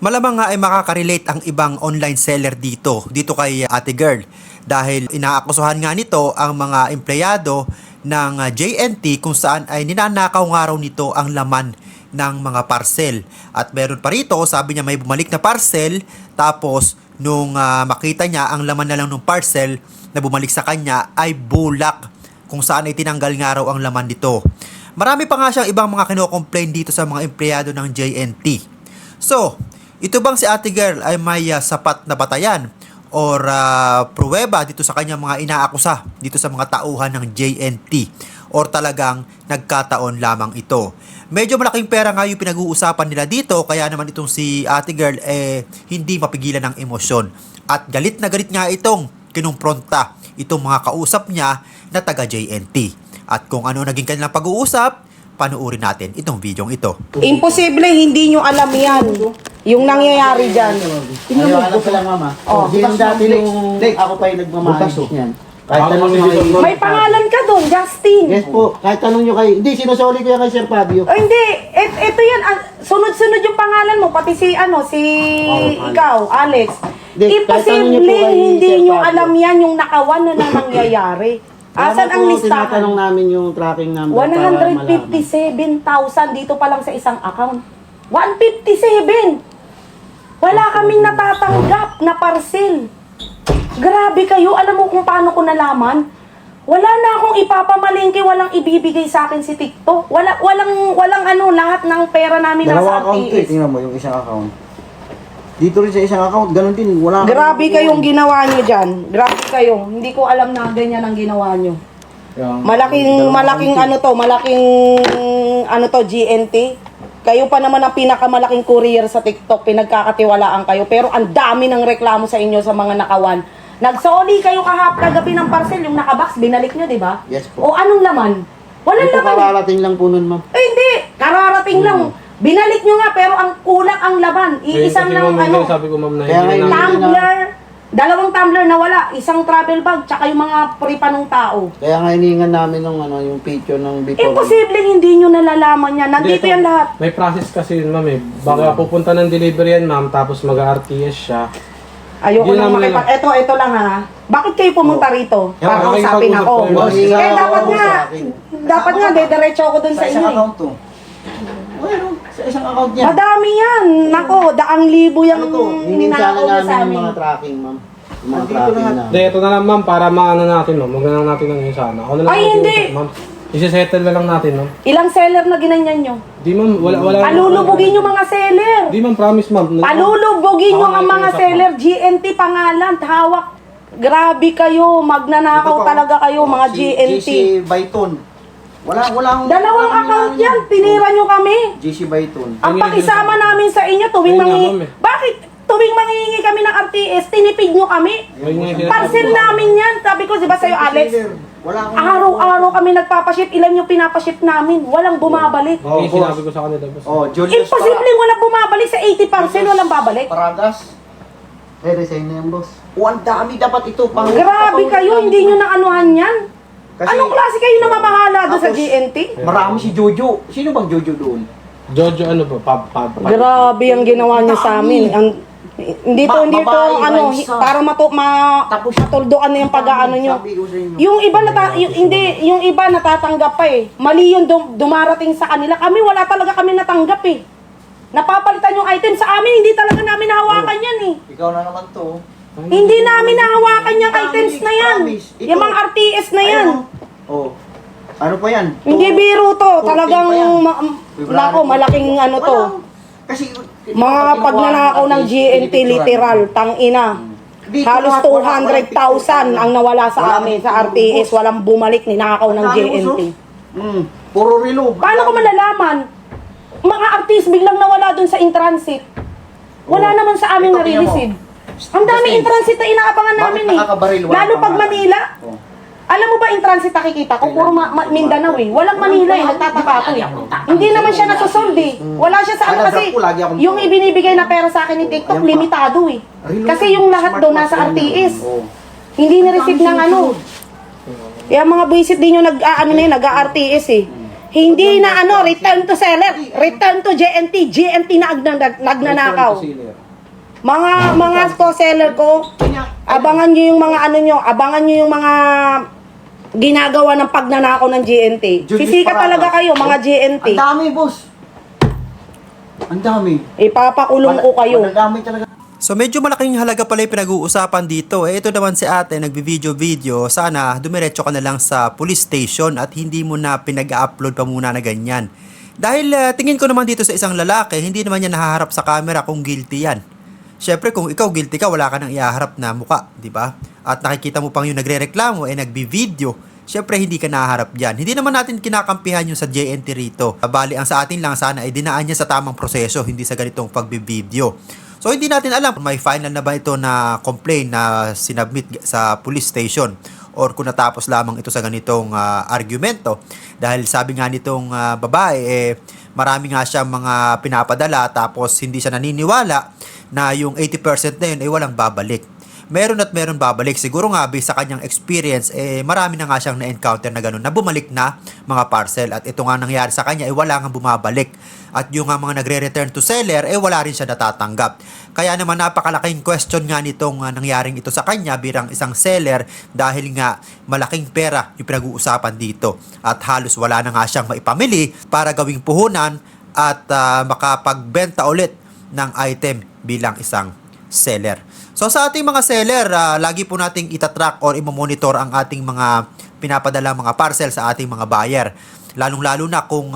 Malamang nga ay makaka-relate ang ibang online seller dito kay Ate Girl dahil inaakusahan nga nito ang mga empleyado ng JNT kung saan ay ninanakaw nga raw nito ang laman ng mga parcel. At meron pa rito, sabi niya may bumalik na parcel, tapos nung makita niya ang laman na lang ng parcel na bumalik sa kanya ay bulak, kung saan ay tinanggal nga raw ang laman nito. Marami pa nga siyang ibang mga kino-complain dito sa mga empleyado ng JNT. So, ito bang si Ate Girl ay may sapat na batayan or pruweba dito sa kanyang mga inaakusa dito sa mga tauhan ng JNT, or talagang nagkataon lamang ito? Medyo malaking pera nga yung pinag-uusapan nila dito, kaya naman itong si Ate Girl hindi mapigilan ng emosyon. At galit na galit nga itong kinumpronta itong mga kausap niya na taga JNT. At kung ano naging kanilang pag-uusap, panuorin natin itong videong ito. Imposible hindi nyo alam yan. Yung nangyayari dyan. Ayaw ko lang, mama. Yung dati nung ako pa yung nagmamahal niyan. Kahit tanong nyo kay... May pangalan ka doon, Justin. Yes po. Kahit tanong nyo kay... Hindi, sinusoli ko yan kay Sir Fabio. O hindi, ito yan. Sunod-sunod yung pangalan mo. Pati si ikaw, Alex. Imposible hindi nyo alam yan yung nakawan na nangyayari. Asan ang listahan? Tinatanong namin yung tracking number 157,000 dito pa lang sa isang account. 157! Wala kaming natatanggap na parcel. Grabe kayo, alam mo kung paano ko nalaman? Wala na akong ipapamalingki, walang ibibigay sa akin si TikTok. Walang lahat ng pera namin nasa Dalawa account to eh. RTS. Tingnan mo yung isang account. Dito rin sa isang account, ganun din. Wala. Grabe kayong ginawa nyo dyan. Grabe kayo. Hindi ko alam na ganyan ang ginawa nyo. Malaking GNT. Kayo pa naman ang pinakamalaking courier sa TikTok, pinagkakatiwalaan kayo. Pero ang dami ng reklamo sa inyo sa mga nakawan. Nagsoli kayo kagabi ng parcel, yung nakabox, binalik nyo, di ba? Yes po. O anong laman? Walang Ito laman. kararating lang po nun, ma'am. Hindi, kararating lang. Binalik nyo nga, pero ang kulang ang laban. Iisang ng sabi ko, ma'am, na Kaya hindi na namin. tumbler, dalawang tumbler na wala, isang travel bag, tsaka yung mga pripa ng tao. Kaya nga hiningan namin yung picture ng before. Imposible hindi nyo nalalaman yan. Nandito yan lahat. May process kasi yun, ma'am eh. Baka pupunta ng delivery yan, ma'am, tapos mag-RTS siya. Ayoko Hindi lang naman Ito lang ha. Bakit kayo pumunta rito? Para okay, kausapin pag-usap ako. kayo. Eh, dapat nga, dediretso ako dun sa Sa isang inyo eh. account to. Well, sa isang account niya. Madami yan. Nako, daang libo yung Ano to? Hingin ninakaw sana niya sa namin yung amin. mga tracking, ma'am. Yung mga Andito tracking lahat. na. Hindi, ito na lang, ma'am, para maano natin, ma'am. Huwag na lang natin ng sana. Ako na lang Ay, natin hindi. usap, ma'am. Isi-settle na lang natin, ma'am. Ilang seller na ginanyan nyo? Di, ma'am, wala. Palulubugin yung mga seller. Di, ma'am, promise, ma'am. Palulubugin nyo Ako ang na mga ikiusap, seller. GNT pangalan, hawak. Grabe kayo. Magnanakaw Ito pa, talaga kayo, mga GNT. GC Byton. Walang Dalawang account yan. Tinira nyo kami. GC Byton. Ang pakisama namin sa inyo tuwing Ayun nga, mangingi. ma'am, eh. Bakit? Tuwing mangingi kami ng RTS, tinipid nyo kami. Ayun nga yung sinasabi Parcel ko. namin yan. Sabi ko, di ba sa'yo, Alex? Araw-araw kami nagpapaship. Ilan yung pinapaship namin? Walang bumabalik. Okay, sinabi ko sa kanila, boss. Oh, Julius Imposible walang bumabalik sa 80%, walang babalik. Paragas. Resign na yan, boss. Ang dami dapat ito. Grabe kayo, hindi nyo naanuhan yan. Kasi- Anong klase kayo na mamahala doon sa Tapos- GNT? Marami si Jojo. Sino bang Jojo doon? Jojo, ano ba? Pab. Grabe ang ginawa niyo sa amin. Hindi to Babae, ano, Raisa. para Tapos- matuldukan na yung pag-aano nyo. Sabi ko sa inyo. Yung iba yung iba natatanggap pa eh. Mali yung dumarating sa kanila. Kami wala talaga kami natanggap eh. Napapalitan yung item sa amin, hindi talaga namin nahawakan yan eh. Ikaw na naman to. Hindi namin nahawakan yung items na yan. Promise. Ito. Yung mga RTS na yan. Oh. Ano pa yan? Hindi biro to. 14 Talagang, pa yan. nako, malaking ano to. Kasi Mga pagnanakaw ng GNT literal, tangina. Halos 200,000 ang nawala sa amin sa RTS. Walang bumalik, ninakaw ng GNT. Puro relo. Paano ko malalaman? Mga artist biglang nawala dun sa in-transit. Wala naman sa amin Ito, nare-receive. Ang dami Kasi- in-transit na inaabangan Bakit namin eh. nakakabaril? Walang Lalo pag pangalan. Manila. Oh. Alam mo ba in-transit nakikita ko? Puro Mindanao eh. Walang Manila eh. Nagtataka ako eh. Hindi naman siya nasusold eh. Wala siya sa ano Kaya kasi drop ko, lagi akong- yung ibinibigay na pera sa akin ni TikTok, Ayan pa. limitado eh. Reload. Kasi yung lahat doon nasa Smartwatch na yun. RTS. Oh. Hindi na-receive ng ano. Kaya mga buwisit din yung nag-ano na yun, nag-RTS eh. Hindi na ano, return to seller, return to JNT, JNT na nagnanakaw. Mga co-seller ko, abangan nyo yung mga ano nyo, abangan nyo yung mga ginagawa ng pagnanakaw ng JNT. Sisika talaga kayo, mga JNT. Ang dami, boss. Ang dami. Ipapakulong ko kayo. Madami talaga. So medyo malaking halaga pala yung pinag-uusapan dito. Ito naman si ate, nagbi-video. Sana dumiretso ka na lang sa police station at hindi mo na pinag-upload pa muna na ganyan. Dahil tingin ko naman dito sa isang lalaki, hindi naman niya nahaharap sa camera kung guilty yan. Syempre kung ikaw guilty ka, wala ka nang ihaharap na muka, di ba? At nakikita mo pang yung nagre-reklamo, nagbi-video. Syempre hindi ka nahaharap dyan. Hindi naman natin kinakampihan yung sa JNT rito. Bali ang sa atin lang sana ay dinaan niya sa tamang proseso, hindi sa ganitong pagbi-video. So hindi natin alam kung may final na ba ito na complaint na sinubmit sa police station or kung natapos lamang ito sa ganitong argumento. Dahil sabi nga nitong babae, marami nga siyang mga pinapadala tapos hindi siya naniniwala na yung 80% na yun ay walang babalik. Meron at meron babalik. Siguro nga based sa kanyang experience, marami na nga siyang na-encounter na ganun, na bumalik na mga parcel. At ito nga nangyari sa kanya, wala nga bumabalik. At yung mga nagre-return to seller, wala rin siya natatanggap. Kaya naman napakalaking question nga nitong nangyaring ito sa kanya bilang isang seller dahil nga malaking pera yung pinag-uusapan dito. At halos wala na nga siyang maipamili para gawing puhunan at makapagbenta ulit ng item bilang isang seller. So sa ating mga seller, lagi po nating itatrack or imomonitor ang ating mga pinapadala mga parcel sa ating mga buyer. Lalong-lalo na kung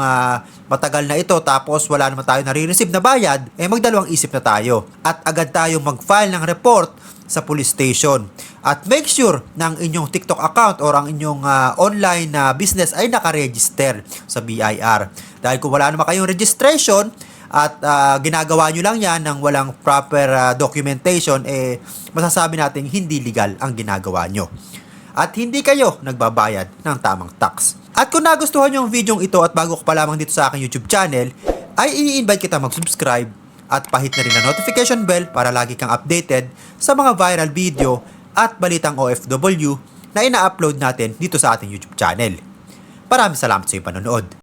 matagal na ito tapos wala naman tayo nare-receive na bayad, magdalawang isip na tayo. At agad tayo mag-file ng report sa police station. At make sure na ang inyong TikTok account or ang inyong online business ay nakaregister sa BIR. Dahil kung wala naman kayong registration, at ginagawa nyo lang yan ng walang proper documentation, masasabi natin hindi legal ang ginagawa nyo. At hindi kayo nagbabayad ng tamang tax. At kung nagustuhan nyo ang video ito at bago ka pa lamang dito sa aking YouTube channel, ay ini-invite kita mag-subscribe at pahit na rin ang notification bell para lagi kang updated sa mga viral video at balitang OFW na ina-upload natin dito sa ating YouTube channel. Maraming salamat sa iyong panonood.